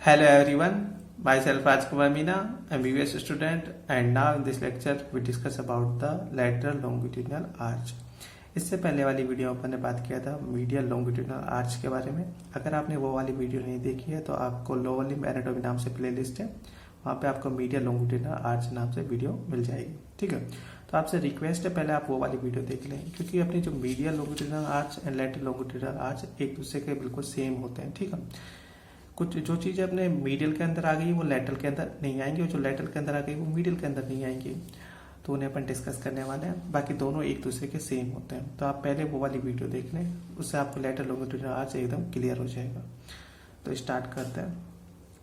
Hello everyone, myself Kumar Meena, MBBS student, and now in this lecture we discuss about the lateral longitudinal arch. इससे पहले वाली video में अपन ने बात किया था मीडियल लॉन्गिट्यूडिनल आर्च के बारे में। अगर आपने वो वाली वीडियो नहीं देखी है तो आपको लोअर लिम्ब एनाटॉमी नाम से प्लेलिस्ट है, वहाँ पे आपको मीडियल लॉन्गिट्यूडिनल आर्च नाम से वीडियो मिल जाएगी। ठीक है, तो आपसे रिक्वेस्ट है पहले आप वो वाली वीडियो देख लें, क्योंकि अपनी जो medial longitudinal arch and lateral longitudinal arch एक दूसरे के बिल्कुल सेम होते हैं। ठीक है, कुछ जो चीज़ें अपने मीडियल के अंदर आ गई वो लेटरल के अंदर नहीं आएंगी, और जो लेटरल के अंदर आ गई वो मीडियल के अंदर नहीं आएंगी, तो उन्हें अपन डिस्कस करने वाले हैं। बाकी दोनों एक दूसरे के सेम होते हैं, तो आप पहले वो वाली वीडियो देख लें, उससे आपको लेटरल लॉन्गिट्यूडिनल आर्च एकदम क्लियर हो जाएगा। तो स्टार्ट करते हैं।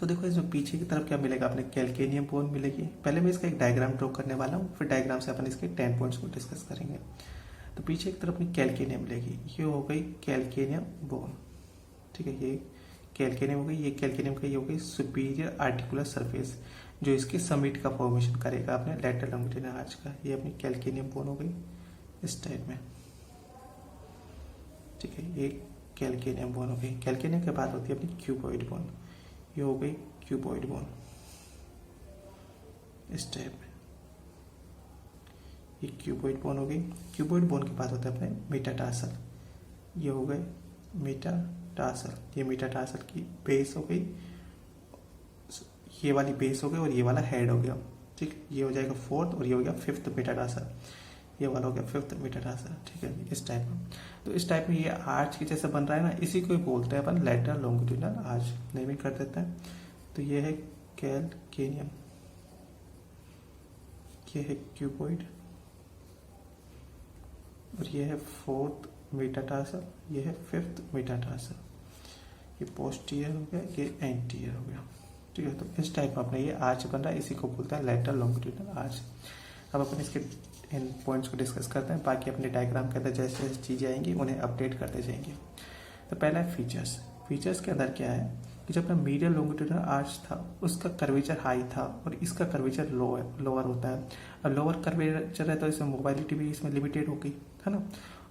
तो देखो इसमें पीछे की तरफ क्या मिलेगा, अपने कैल्केनियम बोन मिलेगी। पहले मैं इसका एक डायग्राम ड्रॉ करने वाला हूँ, फिर डायग्राम से अपन इसके 10 पॉइंट्स को डिस्कस करेंगे। तो पीछे की तरफ अपनी कैल्केनियम मिलेगी, ये हो गई कैल्केनियम बोन। ठीक है, ये कैल्केनियम हो गई, ये कैल्केनियम का ये हो गई सुपीरियर आर्टिकुलर सरफेस, जो इसके समिट का फॉर्मेशन करेगा अपने लेटरल लॉन्गिट्यूडिनल आर्च का। ये अपनी कैल्केनियम बोन हो गई इस टाइप में। ठीक है, ये कैल्केनियम बोन हो गई। कैल्केनियम के बाद होती है अपनी क्यूबॉइड बोन, ये हो गई क्यूबॉइड बोन इस टाइप में। ये क्यूबॉइड बोन हो गई। क्यूबॉइड बोन के बाद होता है अपने मेटाटार्सल, ये हो गए मेटाटार्सल। ये मेटाटार्सल की बेस हो गई, ये वाली बेस हो गई, और ये वाला हेड हो गया। ठीक, ये हो जाएगा फोर्थ, और ये हो गया फिफ्थ मेटाटार्सल, ये वाला हो गया फिफ्थ मेटाटार्सल। ठीक है, इस टाइप में। तो इस टाइप में ये आर्च की जैसे बन रहा है ना, इसी को ही बोलते हैं अपन लेटरल लॉन्गिट्यूडिनल आर्च, नेमिंग कर देते हैं। तो ये है कैल्केनियम, ये है क्यूबॉइड, और ये है फोर्थ मेटाटार्सल, ये है फिफ्थ मेटाटार्सल। ये पोस्टीरियर हो गया, ये एंटीरियर हो गया। ठीक है, तो इस टाइप में अपने ये आर्च बन रहा है, इसी को बोलते हैं लेटरल लॉन्गिट्यूडिनल आर्च। अब अपन इसके इन पॉइंट्स को डिस्कस करते हैं, बाकी अपने डायग्राम के अंदर जैसे जैसे चीज़ें आएंगी उन्हें अपडेट करते जाएंगे। तो पहला है फीचर्स। फीचर्स के अंदर क्या है कि जो अपना मीडियल लॉन्गिट्यूडिनल आर्च था उसका कर्वेचर हाई था, और इसका कर्वेचर लोअर होता है। अब लोअर कर्वेचर है तो इसमें मोबाइलिटी भी इसमें लिमिटेड होगी, है ना,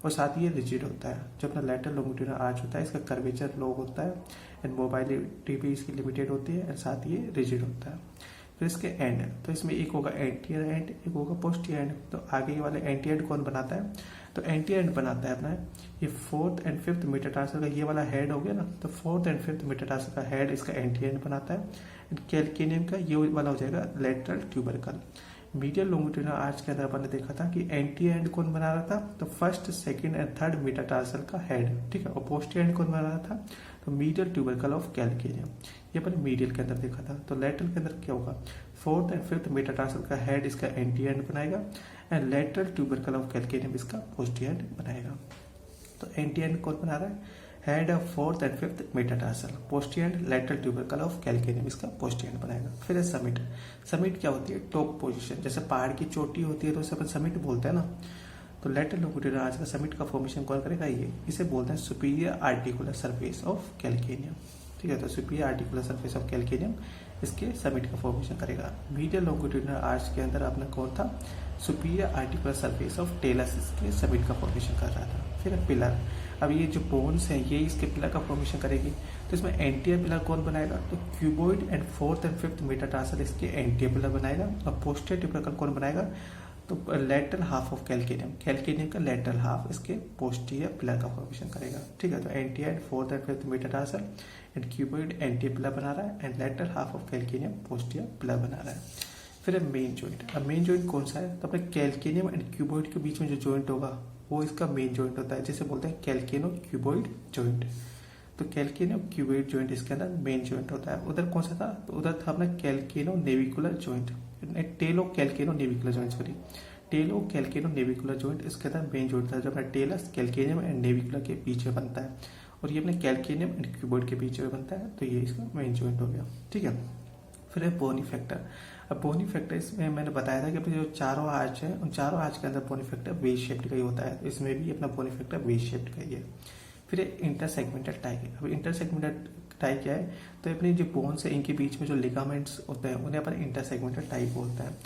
और साथ ही ये रिजिड होता है। जो अपना लेटरल लॉन्गिट्यूडिनल आर्च होता है इसका कर्वेचर लो होता है, एंड मोबाइलिटी भी इसकी लिमिटेड होती है, एंड साथ ही ये रिजिड होता है। फिर इसके एंड, तो इसमें एक होगा एंटीरियर एंड, एक होगा पोस्टीरियर एंड। तो आगे वाले एंटीरियर कौन बनाता है, तो एंटीरियर एंड बनाता है अपना ये फोर्थ एंड फिफ्थ मेटाटार्सल का ये वाला हेड हो गया ना, तो फोर्थ एंड फिफ्थ मेटाटार्सल का हेड इसका एंटीरियर एंड बनाता है। कैल्केनियम का ये वाला हो जाएगा lateral tubercle. Medial longitudinal arch के अंदर अपन ने देखा था कि एंटीरियर एंड कौन बना रहा था, तो first second and third metatarsal का हेड। ठीक है, और पोस्टीरियर एंड कौन बना रहा था, तो मीडियल ट्यूबरकल ऑफ कैल्केनियम। ये अपन मीडियल के अंदर देखा था। तो लेटरल के अंदर क्या होगा, फोर्थ एंड फिफ्थ मेटाटार्सल का हेड इसका एंटीरियर एंड बनाएगा, and lateral tubercle of calcaneum इसका पोस्टीरियर एंड बनाएगा। तो एंटीरियर एंड कौन बना रहा है, head of fourth and fifth metatarsal, posterior and lateral tubercle of calcaneum इसका पोस्टीरियर एंड बनाएगा। फिर है समिट। समिट क्या होती है, टॉप पोजीशन, जैसे पहाड़ की चोटी होती है तो उसे अपन समिट बोलते हैं ना। तो लेटरल लॉन्गिट्यूडिनल आर्च का समिट का फॉर्मेशन कौन करेगा, ये इसे बोलते हैं superior articular surface of calcaneum. ठीक है, तो superior articular surface of calcaneum इसके समिट का फॉर्मेशन करेगा। मीडियल लॉन्गिट्यूडिनल आर्च के अंदर अपना कौन था, superior articular surface of talus इसके समिट का फॉर्मेशन कर रहा था। फिर पिलर। अब ये जो बोन्स हैं ये इसके पिलर का फॉर्मेशन करेगी, तो इसमें एंटीरियर पिलर कौन बनाएगा, तो cuboid and fourth and fifth metatarsal इसके एंटीरियर पिलर बनाएगा, और पोस्टीरियर ट्यूबरकल कौन बनाएगा, तो lateral half of calcaneum, calcaneum का लेटरल हाफ इसके पोस्टीरियर पिलर का फॉर्मेशन करेगा। ठीक है, तो anterior and fourth and fifth metatarsal and cuboid anterior pillar बना रहा है, and lateral half of calcaneum posterior pillar बना रहा है। फिर है मेन जॉइंट। अब मेन जॉइंट कौन सा है, तो अपने कैल्केनियम एंड क्यूबॉइड के बीच में जो जॉइंट होगा वो इसका मेन जॉइंट होता है, जिसे बोलते हैं कैल्केनो क्यूबॉइड जॉइंट। तो कैल्केनो क्यूबॉइड जॉइंट इसके अंदर मेन जॉइंट होता है। उधर कौन सा था, तो उधर था अपना calcaneo navicular joint, talo calcaneo navicular joint, sorry talo calcaneo navicular joint इसके अंदर मेन जॉइंट था, जो अपना टेलस कैल्केनियम एंड नेविकुलर के बीच में बनता है, और ये अपने कैल्केनियम एंड क्यूबॉइड के बीच में बनता है, तो ये इसका मेन जॉइंट हो गया। ठीक है, फिर है बोनी फैक्टर। अब बोनी फैक्टर इसमें मैंने बताया था कि अपने जो चारों आर्च है उन चारों आर्च के अंदर बोनी फैक्टर वेज शेप्ड का ही होता है, तो इसमें भी अपना बोनी फैक्टर वेज शेप्ड का ही है। फिर इंटरसेगमेंटल टाई। अब इंटरसेगमेंटल टाई क्या है, तो अपनी जो बोन्स है इनके बीच में जो लिगामेंट्स होते हैं उन्हें अपन इंटरसेगमेंटल टाई बोलते हैं।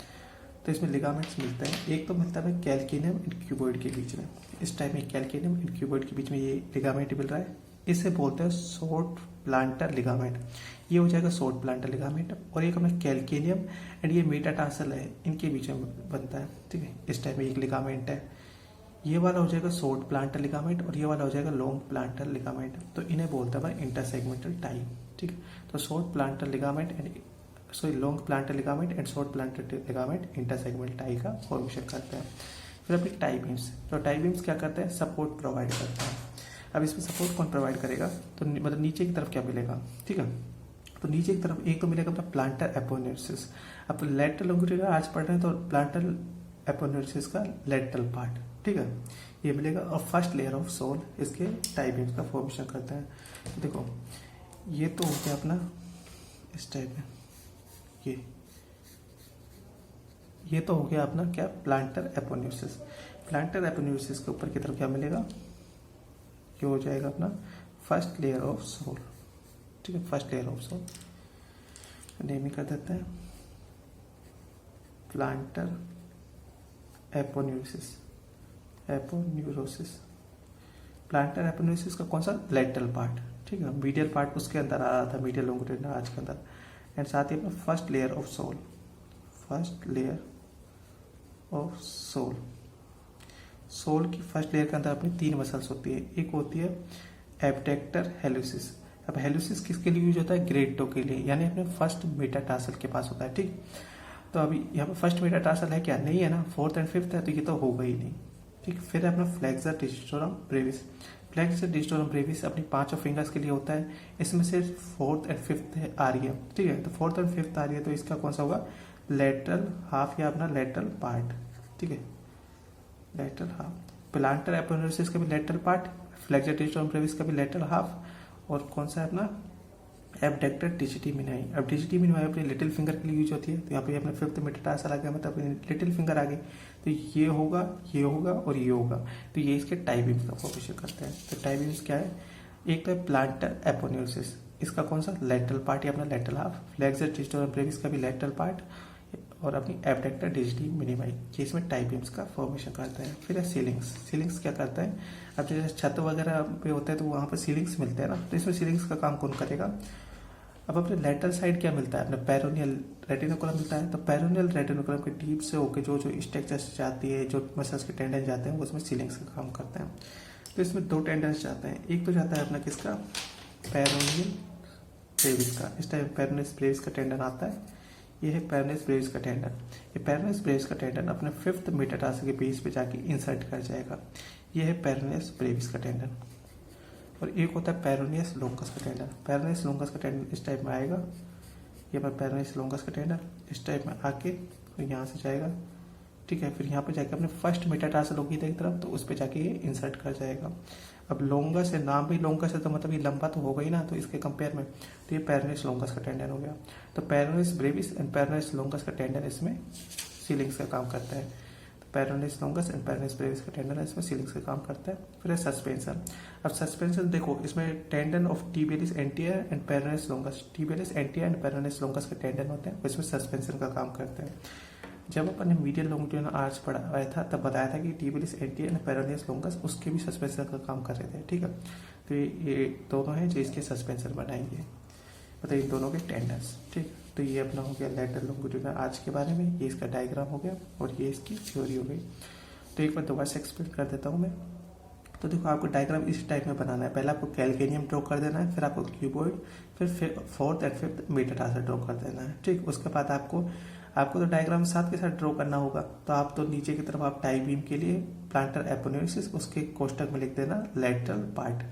तो इसमें लिगामेंट्स मिलते हैं, एक तो मिलता है कैल्केनियम एंड क्यूबॉइड के बीच में, इस टाइप में कैल्केनियम एंड क्यूबॉइड के बीच में ये लिगामेंट मिल रहा है, इसे बोलते हैं शॉर्ट प्लांटर लिगामेंट, ये हो जाएगा शॉर्ट प्लांटर लिगामेंट। और एक अपना कैल्केनियम एंड ये मेटाटार्सल है, इनके बीच में बनता है, ठीक है। इस टाइप में एक लिगामेंट है, ये वाला हो जाएगा शॉर्ट प्लांटर लिगामेंट और ये वाला हो जाएगा लॉन्ग प्लांटर लिगामेंट। तो इन्हें बोलते हैं इंटरसेगमेंटल टाई, ठीक है। तो short planter ligament and long planter ligament and short planter ligament intersegmental tie का फॉर्मेशन करते हैं। फिर अपनी टाई बीम्स, तो टाई बीम्स क्या करते हैं, सपोर्ट प्रोवाइड करते हैं। अब इसमें सपोर्ट कौन प्रोवाइड करेगा, तो मतलब नीचे की तरफ क्या मिलेगा, ठीक है। तो नीचे की तरफ एक तो मिलेगा अपना प्लांटर एपोनेसिस। अब लैटरल लॉन्गिट्यूडिनल आज पढ़ रहे हैं तो प्लांटर एपोनेसिस का लैटरल पार्ट, ठीक है, ये मिलेगा। और फर्स्ट लेयर ऑफ सोल इसके टाई बीम्स का फॉर्मेशन करता है। तो देखो ये तो हो गया अपना इस टाइप में, ये तो हो गया अपना क्या, प्लांटर एपोनेसिस। प्लांटर एपोनेसिस के ऊपर की तरफ क्या मिलेगा, ये हो जाएगा अपना फर्स्ट लेयर ऑफ सोल, ठीक है, first layer of sole. Naming कर देते हैं प्लांटर एपोन्यूरोसिस, प्लांटर एपोन्यूरोसिस का कौन सा, लेटरल पार्ट, ठीक है। मीडियल पार्ट उसके अंदर आ रहा था, मीडियल लॉन्गिट्यूडिनल आर्च के अंदर। एंड साथ ही अपना first layer of sole, first layer of sole, sole की फर्स्ट लेयर के अंदर अपनी 3 मसल्स होती है। एक होती है एब्डक्टर हेलुसिस। अब हेलुसिस किसके लिए यूज होता है, ग्रेड टो के लिए, यानी अपने फर्स्ट मेटाटार्सल के पास होता है, ठीक। तो अभी यहाँ पे फर्स्ट मेटाटार्सल है क्या, नहीं है ना, 4th एंड 5th है, तो ये तो होगा ही नहीं, ठीक। फिर अपना flexor digitorum Brevis, flexor digitorum Brevis अपनी 5 फिंगर्स के लिए होता है। इसमें से 4th एंड 5th आ रही है, ठीक है। तो 4th एंड 5th आ रही है, तो इसका कौन सा होगा, लेटरल हाफ या अपना लेटरल पार्ट, ठीक है, लेटरल हाफ। प्लांटर एपोनेसिस का भी lateral part, flexor digitorum brevis का भी लेटरल हाफ, और कौन सा है अपना एब्डक्टर डिजिटी मिनाई। अब डिजिटी मिनाई अपने लिटिल फिंगर के लिए यूज होती है, तो यहाँ पे अपने 5th मेटाटार्सल आ गया, मतलब लिटिल फिंगर आ गई। तो ये होगा, ये होगा और ये होगा, तो ये इसके टाई बीम्स का फॉर्मेशन करते हैं। तो टाई बीम्स क्या है, एक तो है प्लांटर एपोनेसिस, इसका कौन सा, लेटरल पार्ट या अपना lateral half. Flexor digitorum brevis का भी लेटरल पार्ट, और अपनी एब्डक्टर डिजिटी मिनिमाई, ये इसमें टाई बीम्स का फॉर्मेशन करते हैं। फिर है सीलिंग्स, सीलिंग्स क्या करता है, अब जैसे छत वगैरह पे होता है तो वहाँ पर सीलिंग्स मिलते हैं ना, तो इसमें सीलिंग्स का काम कौन करेगा। अब अपने लेटरल साइड क्या मिलता है, अपने पेरोनियल रेटिनोकुलम मिलता है। तो पेरोनियल रेटिनोकुलम के टीप से होकर जो स्ट्रक्चर जाती है, जो मसल्स के टेंडन जाते हैं, वो उसमें सीलिंग्स का काम करते हैं। तो इसमें 2 टेंडन्स जाते हैं, एक तो जाता है अपना किसका, पेरोनियल ब्रेविस का। इस टाइप पेरोनियल ब्रेविस का टेंडन आता है, ये है पेरोनियल ब्रेविस का टेंडन। ये पेरोनियल ब्रेविस का टेंडन अपने 5th मेटाटार्सल के बेस पे जाके इंसर्ट कर जाएगा, ये है पेरोनियल ब्रेविस का टेंडन। और एक होता है पेरोनियस लोंगस का टेंडन। पेरोनियस लोंगस का टेंडन इस टाइप में आएगा, ये पर पेरोनियस लोंगस का टेंडन इस टाइप में आके तो यहाँ से जाएगा, ठीक है। फिर यहाँ पे जाके अपने फर्स्ट मेटाटार्सल होगी एक तरफ, तो उस पे जाके ये इंसर्ट कर जाएगा। अब लोंगस है, नाम भी लोंगस है, तो मतलब ये लंबा तो होगा ही ना, तो इसके कंपेयर में तो ये पेरोनियस लोंगस का टेंडन हो गया। तो पेरोनियस ब्रेविस एंड पेरोनियस लोंगस का टेंडन इसमें सीलिंग्स का काम करता है। पेरोनियस लोंगस एंड पेरोनियस ब्रेविस का टेंडन है, इसमें सीलिंग्स का काम करता है। फिर है सस्पेंशन। अब सस्पेंशन देखो, इसमें tendon of tibialis anterior and peroneus longus, tibialis anterior and peroneus longus के टेंडन होते हैं, इसमें सस्पेंशन का काम करते हैं। जब अपन ने मीडियल लॉन्गिट्यूडिनल आर्च पढ़ाया था, तब बताया था कि टिबियलिस एंटीरियर एंड पेरोनियस लोंगस उसके भी सस्पेंशन का काम कर रहे थे, ठीक है। तो ये दोनों हैं जो इसके सस्पेंशन बनाएंगे, मतलब इन दोनों के टेंडन्स, ठीक। तो ये अपना हो गया लेटरल लॉन्गिट्यूडिनल आर्च के बारे में, ये इसका डायग्राम हो गया और ये इसकी थ्योरी हो गई। तो एक बार दोबारा से एक्सप्लेन कर देता हूँ मैं। तो देखो, आपको डायग्राम इस टाइप में बनाना है। पहले आपको कैल्केनियम ड्रॉ कर देना है, फिर आपको क्यूबॉइड, फिर 4th and 5th metatarsal draw कर देना है, ठीक। उसके बाद आपको तो डायग्राम साथ के साथ ड्रॉ करना होगा। तो आप तो नीचे की तरफ आप टाई बीम के लिए प्लांटर एपोनेसिस, उसके कोष्टक में लिख देना लेटरल पार्ट।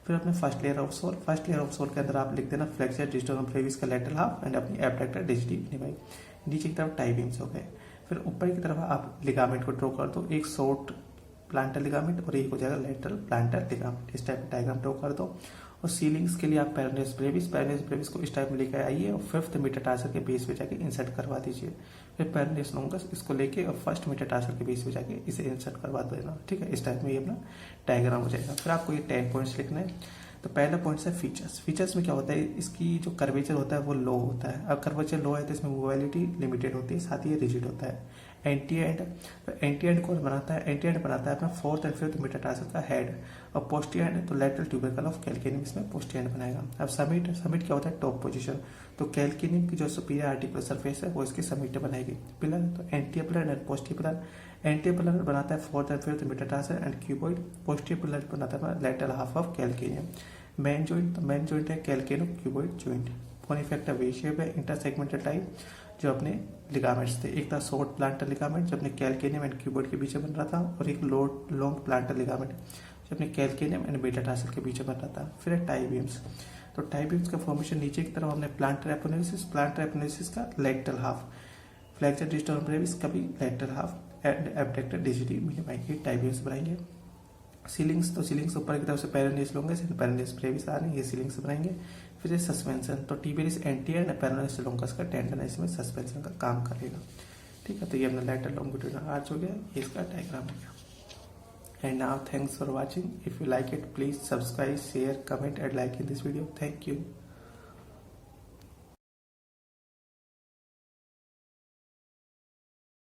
फिर अपने first layer of sole, first layer of sole के अंदर आप लिख देना फ्लेक्सर डिस्टोरम ब्रेविस का लेटरल हाफ एंड अपनी एब्डक्टर डिजिटी मिनिमाई। नीचे की तरफ टाई बीम्स हो गए। फिर ऊपर की तरफ आप लिगामेंट को ड्रॉ कर दो, एक शॉर्ट प्लांटर लिगामेंट और एक हो जाएगा लेटरल प्लांटर लिगामेंट। इस टाइप का डायग्राम ड्रॉ कर दो। और सीलिंग्स के लिए आप पेरोनियस ब्रेविस को इस टाइप में लेकर आइए और 5th मेटाटार्सल के बेस पे जाके इंसर्ट करवा दीजिए। फिर पेरोनियस लोंगस इसको लेके और 1st मेटाटार्सल के बेस पे जाके इसे इंसर्ट करवा देना, ठीक है। इस टाइप में ये अपना डायग्राम हो जाएगा। फिर आपको ये 10 पॉइंट्स लिखना है। तो पहला पॉइंट है फीचर्स। फीचर्स में क्या होता है, इसकी जो कर्वेचर होता है वो लो होता है। अब कर्वेचर लो है तो इसमें मोबाइलिटी लिमिटेड होती है, साथ ही ये रिजिड होता है। एंटी एंड, तो एंटी एंड कौन बनाता है, एंटी एंड बनाता है अपना फोर्थ एंड फिफ्थ मेटाटार्सल का हेड, और पोस्टीरियर एंड तो लेटरल ट्यूबरकल ऑफ कैल्केनियम इसमें पोस्टीरियर एंड बनाएगा। अब समिट, समिट क्या होता है, टॉप पोजीशन, तो कैल्केनियम की जो सुपीरियर आर्टिकुलर सरफेस है वो इसकी समिट बनाएगी। पिलर, तो anterior pillar and posterior pillar, anterior pillar बनाता है fourth and fifth metatarsal and cuboid, posterior pillar बनाता है lateral half of calcaneum. Main joint, तो मेन जॉइंट है कैल्केनो क्यूबॉइड जॉइंट। फोन इफेक्ट वे शेप है, इंटरसेगमेंटेड टाइप, जो अपने लिगामेंट्स थे, एक था शॉर्ट प्लांटर लिगामेंट जो अपने कैल्केनियम एंड क्यूबॉइड के बीच में बन रहा था, और एक लॉन्ग प्लांटर लिगामेंट जो अपने कैल्केनियम एंड मेटाटार्सल के बीच में बन रहा था। फिर है टाई बीम्स, तो टाई बीम्स का फॉर्मेशन नीचे की तरफ हमने प्लांटर एपोनेलिसिस, प्लांटर एपोनेलिसिस का lateral half, flexor distal Brevis का भी lateral half and abductor digiti मिनिमाई, ये टाई बीम्स बनाएंगे। सीलिंग्स, तो सीलिंग्स ऊपर की तरफ से पेरोनियस लोंगस एंड पेरोनियस ब्रेविस आ रहे हैं, ये सीलिंग्स बनाएंगे। फिर ये सस्पेंशन, तो टिबियलिस एंटीरियर एंड पेरोनियस लोंगस का टेंडन है, इसमें सस्पेंशन का काम करेगा। ठीक है, तो ये अपना लेटरल लॉन्गिट्यूडिनल आर्च हो गया, ये इसका डायग्राम हो गया। And now thanks for watching. If you like it, please subscribe, share, comment and like in this video. Thank you.